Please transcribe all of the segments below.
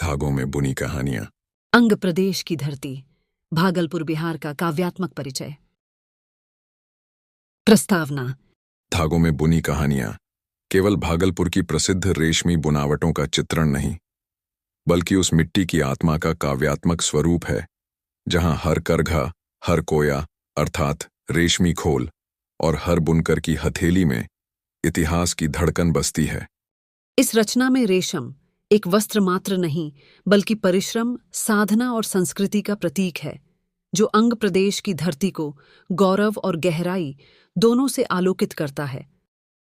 धागों में बुनी कहानियां। अंग प्रदेश की धरती, भागलपुर बिहार का काव्यात्मक परिचय। प्रस्तावना। धागों में बुनी कहानियां केवल भागलपुर की प्रसिद्ध रेशमी बुनावटों का चित्रण नहीं, बल्कि उस मिट्टी की आत्मा का काव्यात्मक स्वरूप है जहां हर करघा, हर कोया अर्थात रेशमी खोल और हर बुनकर की हथेली में इतिहास की धड़कन बसती है। इस रचना में रेशम एक वस्त्र मात्र नहीं, बल्कि परिश्रम, साधना और संस्कृति का प्रतीक है, जो अंग प्रदेश की धरती को गौरव और गहराई दोनों से आलोकित करता है।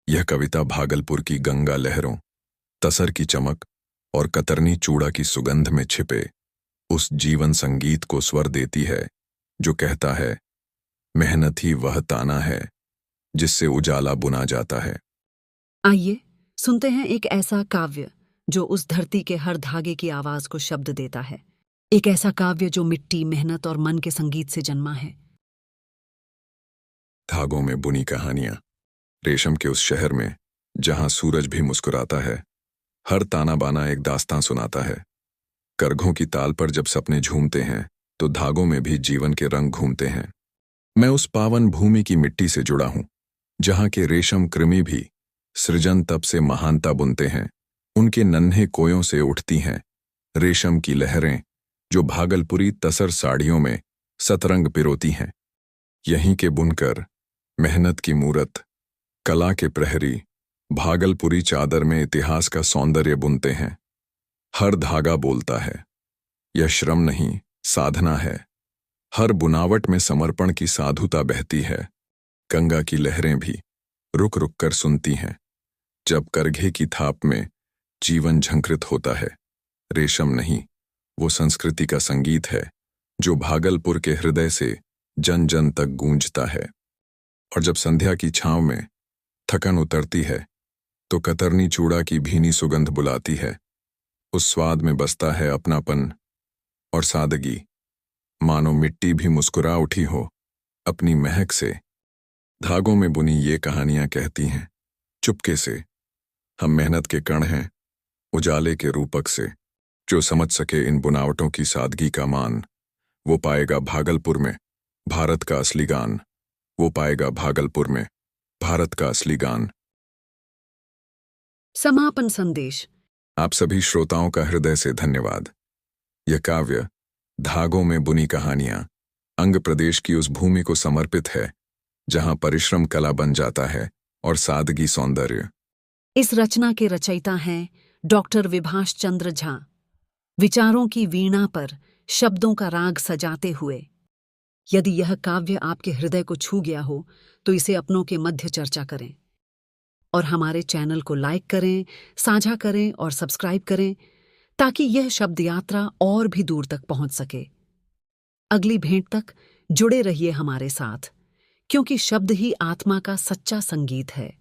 यह कविता भागलपुर की गंगा लहरों, तसर की चमक और कतरनी चूड़ा की सुगंध में छिपे उस जीवन संगीत को स्वर देती है जो कहता है, मेहनत ही वह ताना है जिससे उजाला बुना जाता है। आइए सुनते हैं एक ऐसा काव्य जो उस धरती के हर धागे की आवाज को शब्द देता है। एक ऐसा काव्य जो मिट्टी, मेहनत और मन के संगीत से जन्मा है। धागों में बुनी कहानियां। रेशम के उस शहर में जहां सूरज भी मुस्कुराता है, हर ताना बाना एक दास्तां सुनाता है। करघों की ताल पर जब सपने झूमते हैं तो धागों में भी जीवन के रंग घूमते हैं। मैं उस पावन भूमि की मिट्टी से जुड़ा हूं जहां के रेशम कृमि भी सृजन तप से महानता बुनते हैं। उनके नन्हे कोयों से उठती हैं रेशम की लहरें जो भागलपुरी तसर साड़ियों में सतरंग पिरोती हैं। यहीं के बुनकर मेहनत की मूरत, कला के प्रहरी भागलपुरी चादर में इतिहास का सौंदर्य बुनते हैं। हर धागा बोलता है, यह श्रम नहीं, साधना है। हर बुनावट में समर्पण की साधुता बहती है। गंगा की लहरें भी रुक रुक कर सुनती हैं जब करघे की थाप में जीवन झंकृत होता है। रेशम नहीं, वो संस्कृति का संगीत है जो भागलपुर के हृदय से जन जन तक गूंजता है। और जब संध्या की छांव में थकन उतरती है तो कतरनी चूड़ा की भीनी सुगंध बुलाती है। उस स्वाद में बसता है अपनापन और सादगी, मानो मिट्टी भी मुस्कुरा उठी हो अपनी महक से। धागों में बुनी ये कहानियां कहती हैं, चुपके से हम मेहनत के कण हैं, उजाले के रूपक से। जो समझ सके इन बुनावटों की सादगी का मान, वो पाएगा भागलपुर में भारत का असली गान। वो पाएगा भागलपुर में भारत का असली गान। समापन संदेश। आप सभी श्रोताओं का हृदय से धन्यवाद। यह काव्य धागों में बुनी कहानियां अंग प्रदेश की उस भूमि को समर्पित है जहां परिश्रम कला बन जाता है और सादगी सौंदर्य। इस रचना के रचयिता हैं डॉक्टर विभाष चंद्र झा, विचारों की वीणा पर शब्दों का राग सजाते हुए। यदि यह काव्य आपके हृदय को छू गया हो तो इसे अपनों के मध्य चर्चा करें और हमारे चैनल को लाइक करें, साझा करें और सब्सक्राइब करें ताकि यह शब्द यात्रा और भी दूर तक पहुंच सके। अगली भेंट तक जुड़े रहिए हमारे साथ, क्योंकि शब्द ही आत्मा का सच्चा संगीत है।